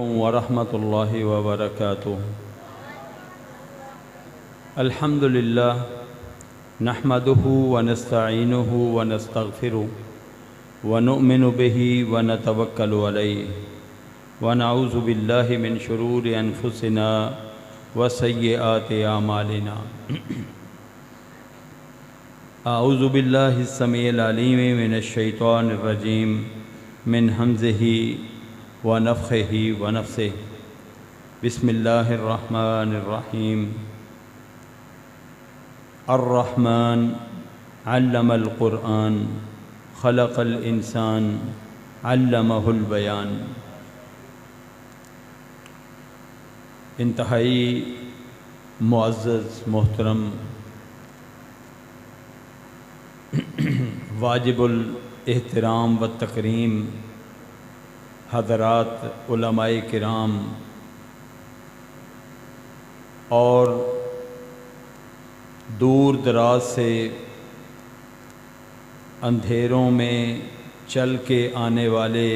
ورحمۃ اللہ وبرکاتہ۔ الحمد للہ نحمده ونستعینه ونستغفره ونؤمن به ونتوکل علیہ ونعوذ باللہ من شرور انفسنا وسیئات اعمالنا۔ اعوذ باللہ السمیع العلیم من الشیطان الرجیم من حمزہ ونفخہ ونفثہ۔ بسم اللہ الرحمن الرحیم۔ الرحمن علم القرآن خلق الانسان علمہ البیان۔ انتہائی معزز محترم واجب الاحترام و تکریم حضرات علماء کرام اور دور دراز سے اندھیروں میں چل کے آنے والے،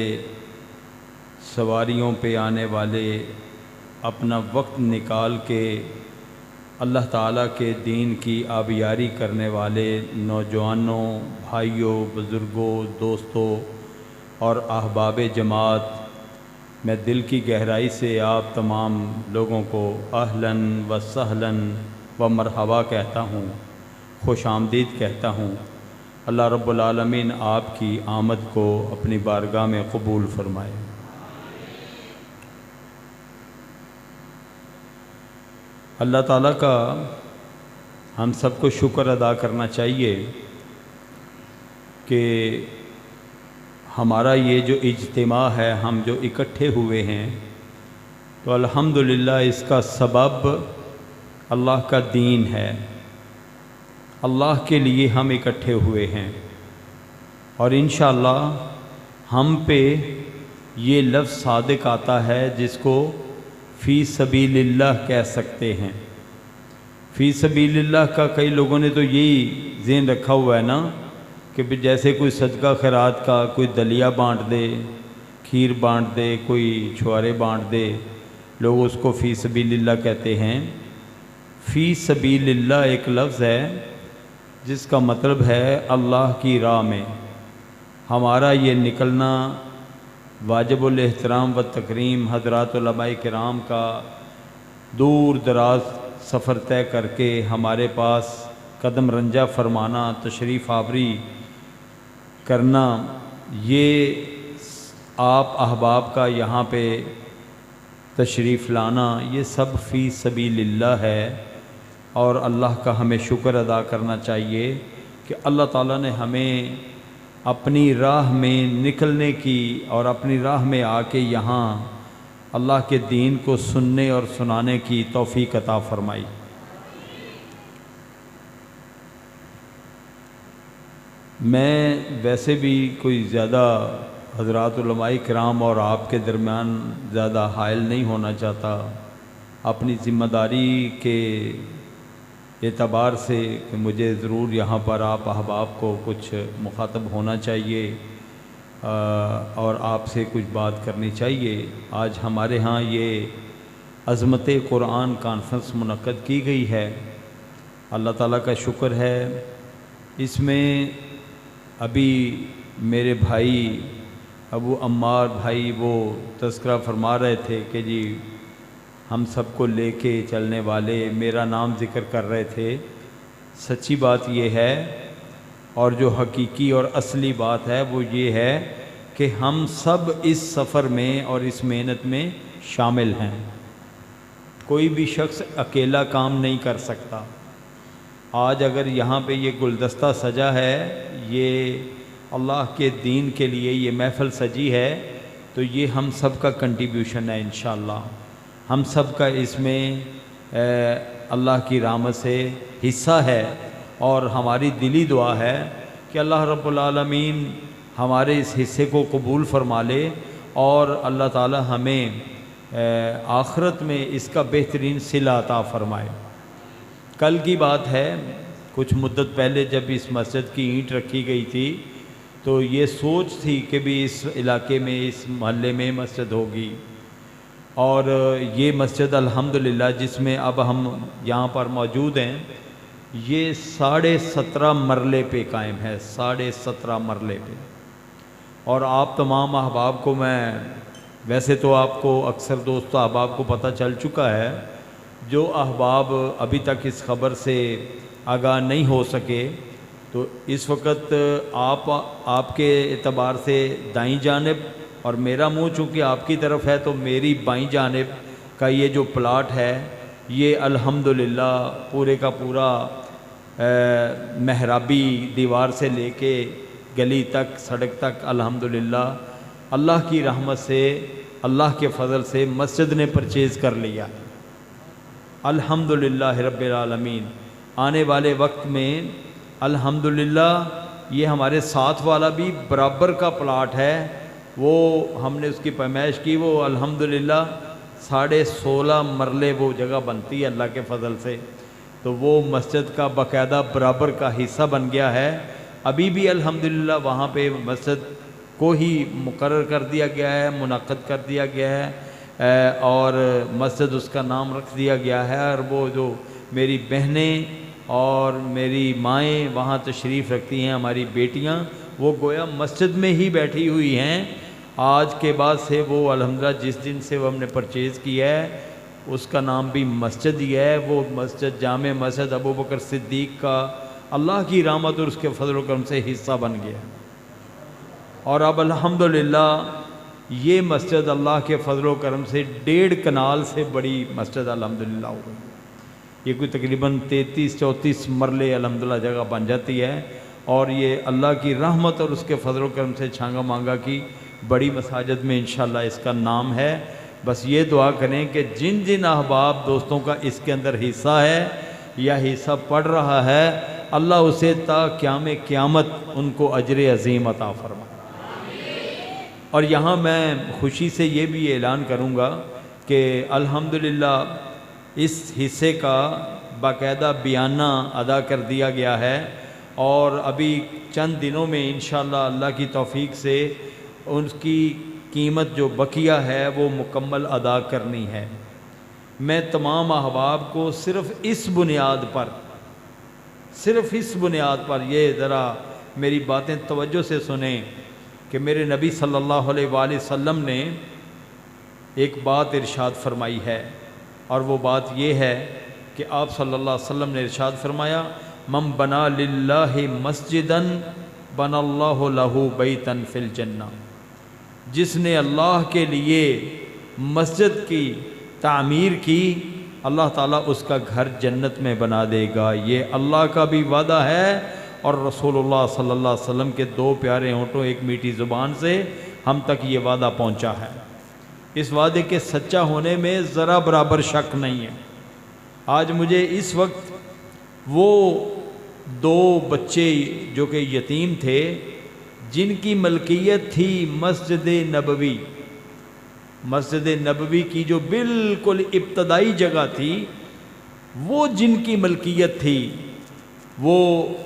سواریوں پہ آنے والے، اپنا وقت نکال کے اللہ تعالیٰ کے دین کی آبیاری کرنے والے نوجوانوں، بھائیوں، بزرگوں، دوستوں اور احباب جماعت، میں دل کی گہرائی سے آپ تمام لوگوں کو اہلاً و سہلاً و مرحبا کہتا ہوں، خوش آمدید کہتا ہوں۔ اللہ رب العالمین آپ کی آمد کو اپنی بارگاہ میں قبول فرمائے۔ اللہ تعالیٰ کا ہم سب کو شکر ادا کرنا چاہیے کہ ہمارا یہ جو اجتماع ہے، ہم جو اکٹھے ہوئے ہیں، تو الحمدللہ اس کا سبب اللہ کا دین ہے۔ اللہ کے لیے ہم اکٹھے ہوئے ہیں، اور انشاءاللہ ہم پہ یہ لفظ صادق آتا ہے جس کو فی سبیل اللہ کہہ سکتے ہیں۔ فی سبیل اللہ کا کئی لوگوں نے تو یہی ذہن رکھا ہوا ہے نا کہ جیسے کوئی صدقہ خیرات کا، کوئی دلیا بانٹ دے، کھیر بانٹ دے، کوئی چھوارے بانٹ دے، لوگ اس کو فی سبیل اللہ کہتے ہیں۔ فی سبیل اللہ ایک لفظ ہے جس کا مطلب ہے اللہ کی راہ میں۔ ہمارا یہ نکلنا واجب الاحترام و تکریم حضرات علماء کرام کا دور دراز سفر طے کر کے ہمارے پاس قدم رنجہ فرمانا، تشریف آوری کرنا، یہ آپ احباب کا یہاں پہ تشریف لانا، یہ سب فی سبیل اللہ ہے، اور اللہ کا ہمیں شکر ادا کرنا چاہیے کہ اللہ تعالیٰ نے ہمیں اپنی راہ میں نکلنے کی اور اپنی راہ میں آ کے یہاں اللہ کے دین کو سننے اور سنانے کی توفیق عطا فرمائی۔ میں ویسے بھی کوئی زیادہ حضرات علماء کرام اور آپ کے درمیان زیادہ حائل نہیں ہونا چاہتا، اپنی ذمہ داری کے اعتبار سے کہ مجھے ضرور یہاں پر آپ احباب کو کچھ مخاطب ہونا چاہیے اور آپ سے کچھ بات کرنی چاہیے۔ آج ہمارے ہاں یہ عظمت قرآن کانفرنس منعقد کی گئی ہے، اللہ تعالیٰ کا شکر ہے۔ اس میں ابھی میرے بھائی ابو عمار بھائی وہ تذکرہ فرما رہے تھے کہ جی ہم سب کو لے کے چلنے والے، میرا نام ذکر کر رہے تھے۔ سچی بات یہ ہے، اور جو حقیقی اور اصلی بات ہے وہ یہ ہے کہ ہم سب اس سفر میں اور اس محنت میں شامل ہیں۔ کوئی بھی شخص اکیلا کام نہیں کر سکتا۔ آج اگر یہاں پہ یہ گلدستہ سجا ہے، یہ اللہ کے دین کے لیے یہ محفل سجی ہے، تو یہ ہم سب کا کنٹریبیوشن ہے انشاءاللہ۔ ہم سب کا اس میں اللہ کی رحمت سے حصہ ہے، اور ہماری دلی دعا ہے کہ اللہ رب العالمین ہمارے اس حصے کو قبول فرما لے، اور اللہ تعالی ہمیں آخرت میں اس کا بہترین صلہ عطا فرمائے۔ کل کی بات ہے، کچھ مدت پہلے جب اس مسجد کی اینٹ رکھی گئی تھی تو یہ سوچ تھی کہ بھی اس علاقے میں، اس محلے میں مسجد ہوگی، اور یہ مسجد الحمدللہ جس میں اب ہم یہاں پر موجود ہیں، یہ 17.5 مرلے پہ قائم ہے، 17.5 مرلے پہ۔ اور آپ تمام احباب کو میں، ویسے تو آپ کو اکثر دوست احباب کو پتہ چل چکا ہے، جو احباب ابھی تک اس خبر سے آگاہ نہیں ہو سکے، تو اس وقت آپ کے اعتبار سے دائیں جانب، اور میرا منہ چونکہ آپ کی طرف ہے تو میری بائیں جانب کا یہ جو پلاٹ ہے، یہ الحمدللہ پورے کا پورا محرابی دیوار سے لے کے گلی تک، سڑک تک الحمدللہ اللہ کی رحمت سے، اللہ کے فضل سے مسجد نے پرچیز کر لیا الحمدللہ رب العالمین۔ آنے والے وقت میں الحمدللہ یہ ہمارے ساتھ والا بھی برابر کا پلاٹ ہے، وہ ہم نے اس کی پیمائش کی، وہ الحمدللہ 16.5 مرلے وہ جگہ بنتی ہے اللہ کے فضل سے، تو وہ مسجد کا باقاعدہ برابر کا حصہ بن گیا ہے۔ ابھی بھی الحمدللہ وہاں پہ مسجد کو ہی مقرر کر دیا گیا ہے، منعقد کر دیا گیا ہے، اور مسجد اس کا نام رکھ دیا گیا ہے۔ اور وہ جو میری بہنیں اور میری مائیں وہاں تشریف رکھتی ہیں، ہماری بیٹیاں، وہ گویا مسجد میں ہی بیٹھی ہوئی ہیں۔ آج کے بعد سے وہ الحمدللہ جس دن سے وہ ہم نے پرچیز کیا ہے اس کا نام بھی مسجد ہی ہے۔ وہ مسجد جامع مسجد ابو بکر صدیق کا اللہ کی رحمت اور اس کے فضل و کرم سے حصہ بن گیا، اور اب الحمدللہ یہ مسجد اللہ کے فضل و کرم سے 1.5 کنال سے بڑی مسجد الحمدللہ ہو گئی۔ یہ کوئی تقریباً 33-34 مرلے الحمدللہ جگہ بن جاتی ہے، اور یہ اللہ کی رحمت اور اس کے فضل و کرم سے چھانگا مانگا کی بڑی مساجد میں انشاءاللہ اس کا نام ہے۔ بس یہ دعا کریں کہ جن جن احباب دوستوں کا اس کے اندر حصہ ہے یا حصہ پڑ رہا ہے، اللہ اسے تا قیام قیامت ان کو اجر عظیم عطا فرمائے۔ اور یہاں میں خوشی سے یہ بھی اعلان کروں گا کہ الحمدللہ اس حصے کا باقاعدہ بیانہ ادا کر دیا گیا ہے، اور ابھی چند دنوں میں انشاءاللہ اللہ کی توفیق سے ان کی قیمت جو بقیہ ہے وہ مکمل ادا کرنی ہے۔ میں تمام احباب کو صرف اس بنیاد پر یہ ذرا میری باتیں توجہ سے سنیں کہ میرے نبی صلی اللہ علیہ وآلہ وسلم نے ایک بات ارشاد فرمائی ہے، اور وہ بات یہ ہے کہ آپ صلی اللہ علیہ وسلم نے ارشاد فرمایا، من بنا للہ مسجداً بنا اللہ لہ بیتاً فی الجنہ، جس نے اللہ کے لیے مسجد کی تعمیر کی، اللہ تعالیٰ اس کا گھر جنت میں بنا دے گا۔ یہ اللہ کا بھی وعدہ ہے، اور رسول اللہ صلی اللہ علیہ وسلم کے 2 پیارے ہونٹوں ایک میٹھی زبان سے ہم تک یہ وعدہ پہنچا ہے۔ اس وعدے کے سچا ہونے میں ذرا برابر شک نہیں ہے۔ آج مجھے اس وقت وہ 2 بچے جو کہ یتیم تھے، جن کی ملکیت تھی مسجد نبوی کی جو بالکل ابتدائی جگہ تھی، وہ جن کی ملکیت تھی، وہ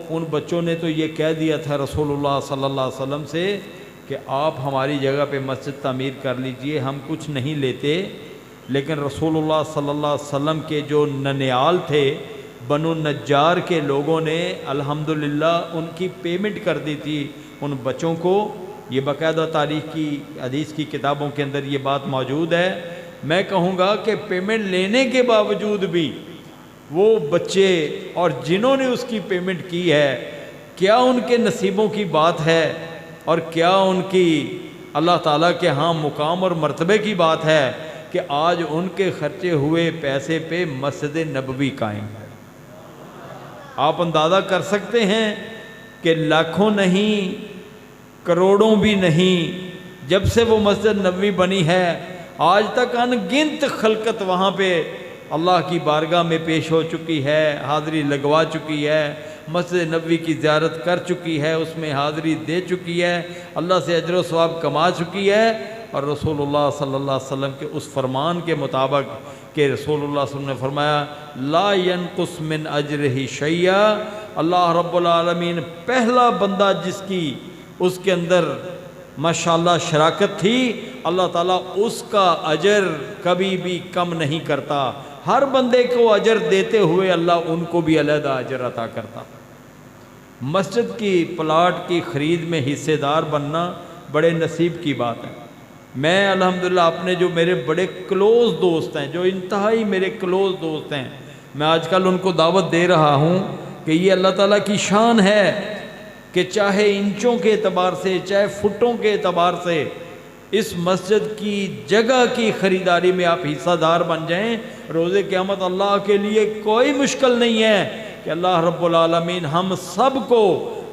ان بچوں نے تو یہ کہہ دیا تھا رسول اللہ صلی اللہ علیہ وسلم سے کہ آپ ہماری جگہ پہ مسجد تعمیر کر لیجئے، ہم کچھ نہیں لیتے۔ لیکن رسول اللہ صلی اللہ علیہ وسلم کے جو ننیال تھے، بنو نجار کے لوگوں نے الحمدللہ ان کی پیمنٹ کر دی تھی ان بچوں کو۔ یہ باقاعدہ تاریخ کی حدیث کی کتابوں کے اندر یہ بات موجود ہے۔ میں کہوں گا کہ پیمنٹ لینے کے باوجود بھی وہ بچے اور جنہوں نے اس کی پیمنٹ کی ہے، کیا ان کے نصیبوں کی بات ہے، اور کیا ان کی اللہ تعالیٰ کے ہاں مقام اور مرتبے کی بات ہے کہ آج ان کے خرچے ہوئے پیسے پہ مسجد نبوی قائم ہے۔ آپ اندازہ کر سکتے ہیں کہ لاکھوں نہیں، کروڑوں بھی نہیں، جب سے وہ مسجد نبوی بنی ہے آج تک ان گنت خلقت وہاں پہ اللہ کی بارگاہ میں پیش ہو چکی ہے، حاضری لگوا چکی ہے، مسجد نبوی کی زیارت کر چکی ہے، اس میں حاضری دے چکی ہے، اللہ سے اجر و ثواب کما چکی ہے۔ اور رسول اللہ صلی اللہ علیہ وسلم کے اس فرمان کے مطابق کہ رسول اللہ صلی اللہ علیہ وسلم نے فرمایا لا ينقص من اجرہ شیئا، اللہ رب العالمین پہلا بندہ جس کی اس کے اندر ماشاءاللہ شراکت تھی، اللہ تعالیٰ اس کا اجر کبھی بھی کم نہیں کرتا، ہر بندے کو اجر دیتے ہوئے اللہ ان کو بھی علیحدہ اجر عطا کرتا۔ مسجد کی پلاٹ کی خرید میں حصے دار بننا بڑے نصیب کی بات ہے۔ میں الحمدللہ اپنے جو میرے بڑے کلوز دوست ہیں، جو انتہائی میرے کلوز دوست ہیں، میں آج کل ان کو دعوت دے رہا ہوں کہ یہ اللہ تعالیٰ کی شان ہے کہ چاہے انچوں کے اعتبار سے چاہے فٹوں کے اعتبار سے اس مسجد کی جگہ کی خریداری میں آپ حصہ دار بن جائیں۔ روز قیامت اللہ کے لیے کوئی مشکل نہیں ہے کہ اللہ رب العالمین ہم سب کو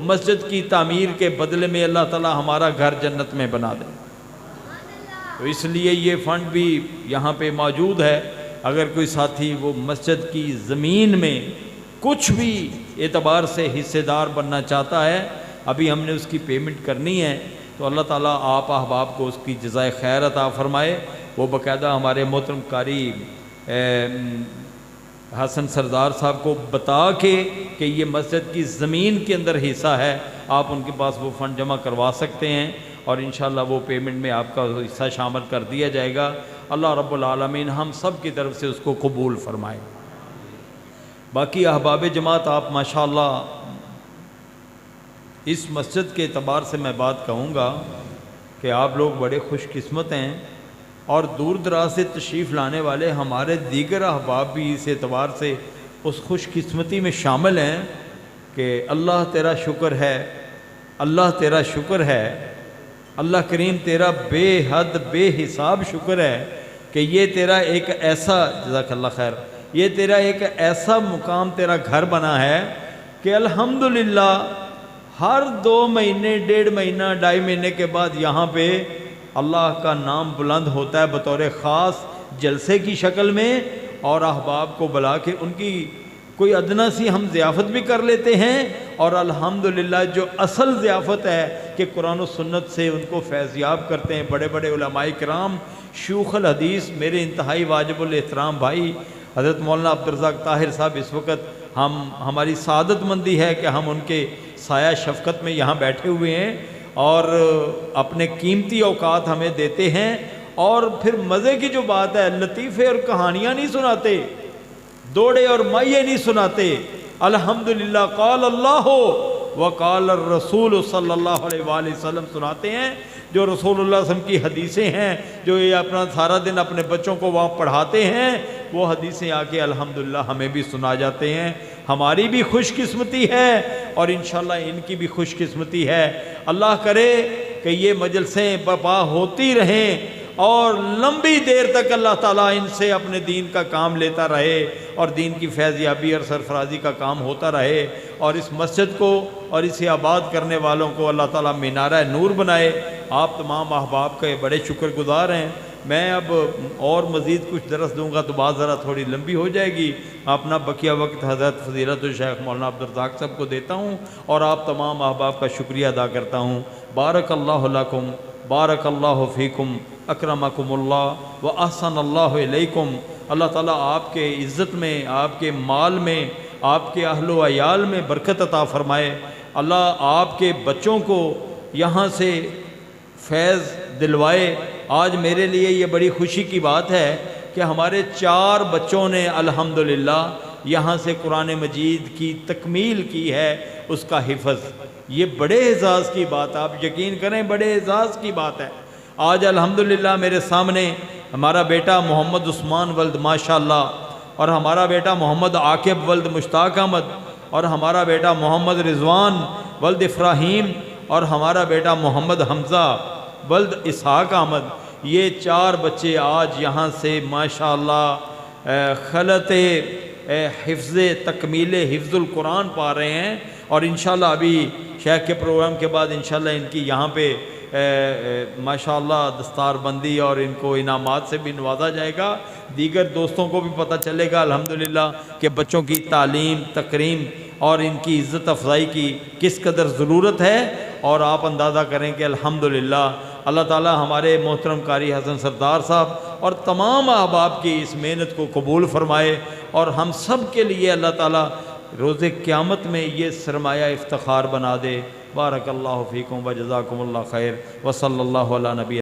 مسجد کی تعمیر کے بدلے میں اللہ تعالیٰ ہمارا گھر جنت میں بنا دے۔ تو اس لیے یہ فنڈ بھی یہاں پہ موجود ہے، اگر کوئی ساتھی وہ مسجد کی زمین میں کچھ بھی اعتبار سے حصے دار بننا چاہتا ہے، ابھی ہم نے اس کی پیمنٹ کرنی ہے، تو اللہ تعالیٰ آپ احباب کو اس کی جزائے خیر عطا فرمائے۔ وہ باقاعدہ ہمارے محترم قاری حسن سردار صاحب کو بتا کے کہ یہ مسجد کی زمین کے اندر حصہ ہے، آپ ان کے پاس وہ فنڈ جمع کروا سکتے ہیں اور انشاءاللہ وہ پیمنٹ میں آپ کا حصہ شامل کر دیا جائے گا۔ اللہ رب العالمین ہم سب کی طرف سے اس کو قبول فرمائے۔ باقی احباب جماعت، آپ ماشاءاللہ اس مسجد کے اعتبار سے میں بات کہوں گا کہ آپ لوگ بڑے خوش قسمت ہیں، اور دور دراز سے تشریف لانے والے ہمارے دیگر احباب بھی اس اعتبار سے اس خوش قسمتی میں شامل ہیں کہ اللہ تیرا شکر ہے، اللہ تیرا شکر ہے، اللہ کریم تیرا بے حد بے حساب شکر ہے کہ یہ تیرا ایک ایسا، جزاک اللہ خیر، یہ تیرا ایک ایسا مقام تیرا گھر بنا ہے کہ الحمدللہ ہر 2 مہینے 1.5 مہینہ 2.5 مہینے کے بعد یہاں پہ اللہ کا نام بلند ہوتا ہے بطور خاص جلسے کی شکل میں، اور احباب کو بلا کے ان کی کوئی ادنا سی ہم ضیافت بھی کر لیتے ہیں، اور الحمدللہ جو اصل ضیافت ہے کہ قرآن و سنت سے ان کو فیضیاب کرتے ہیں بڑے بڑے علماء کرام، شیوخ الحدیث میرے انتہائی واجب الاحترام بھائی حضرت مولانا عبدالرزاق طاہر صاحب اس وقت ہماری سعادت مندی ہے کہ ہم ان کے سایہ شفقت میں یہاں بیٹھے ہوئے ہیں اور اپنے قیمتی اوقات ہمیں دیتے ہیں، اور پھر مزے کی جو بات ہے لطیفے اور کہانیاں نہیں سناتے، دوڑے اور مائے نہیں سناتے، الحمدللہ قال اللہ وقال الرسول صلی اللہ علیہ وآلہ وسلم سناتے ہیں، جو رسول اللہ صلی اللہ علیہ وسلم کی حدیثیں ہیں، جو یہ اپنا سارا دن اپنے بچوں کو وہاں پڑھاتے ہیں، وہ حدیثیں آ کے الحمدللہ ہمیں بھی سنا جاتے ہیں۔ ہماری بھی خوش قسمتی ہے اور انشاءاللہ ان کی بھی خوش قسمتی ہے۔ اللہ کرے کہ یہ مجلسیں برپا ہوتی رہیں اور لمبی دیر تک اللہ تعالیٰ ان سے اپنے دین کا کام لیتا رہے اور دین کی فیضیابی اور سرفرازی کا کام ہوتا رہے، اور اس مسجد کو اور اسے آباد کرنے والوں کو اللہ تعالیٰ مینارہ نور بنائے۔ آپ تمام احباب کا بڑے شکر گزار ہیں۔ میں اب اور مزید کچھ درس دوں گا تو بات ذرا تھوڑی لمبی ہو جائے گی، اپنا بقیہ وقت حضرت فضیلت الشیخ مولانا عبدالرزاق صاحب کو دیتا ہوں اور آپ تمام احباب کا شکریہ ادا کرتا ہوں۔ بارک اللہ لکم، بارک اللہ فیکم، اکرمکم اللہ و احسن اللہ علیکم۔ اللہ تعالیٰ آپ کے عزت میں، آپ کے مال میں، آپ کے اہل و عیال میں برکت عطا فرمائے۔ اللہ آپ کے بچوں کو یہاں سے فیض دلوائے۔ آج میرے لیے یہ بڑی خوشی کی بات ہے کہ ہمارے 4 بچوں نے الحمدللہ یہاں سے قرآن مجید کی تکمیل کی ہے، اس کا حفظ۔ یہ بڑے اعزاز کی بات، آپ یقین کریں بڑے اعزاز کی بات ہے۔ آج الحمدللہ میرے سامنے ہمارا بیٹا محمد عثمان ولد ماشاءاللہ، اور ہمارا بیٹا محمد عاقب ولد مشتاق احمد، اور ہمارا بیٹا محمد رضوان ولد افراہیم، اور ہمارا بیٹا محمد حمزہ ولد اسحاق احمد، یہ 4 بچے آج یہاں سے ماشاءاللہ خلط حفظ تکمیل حفظ القرآن پا رہے ہیں، اور انشاءاللہ ابھی شیخ کے پروگرام کے بعد انشاءاللہ ان کی یہاں پہ ماشاءاللہ دستار بندی اور ان کو انعامات سے بھی نوازا جائے گا۔ دیگر دوستوں کو بھی پتہ چلے گا الحمدللہ کہ بچوں کی تعلیم، تکریم اور ان کی عزت افزائی کی کس قدر ضرورت ہے، اور آپ اندازہ کریں کہ الحمدللہ اللہ تعالی ہمارے محترم قاری حسن سردار صاحب اور تمام احباب کی اس محنت کو قبول فرمائے، اور ہم سب کے لیے اللہ تعالی روز قیامت میں یہ سرمایہ افتخار بنا دے۔ بارک اللہ فیکم و جزاکم اللہ خیر و صلی اللہ علی نبی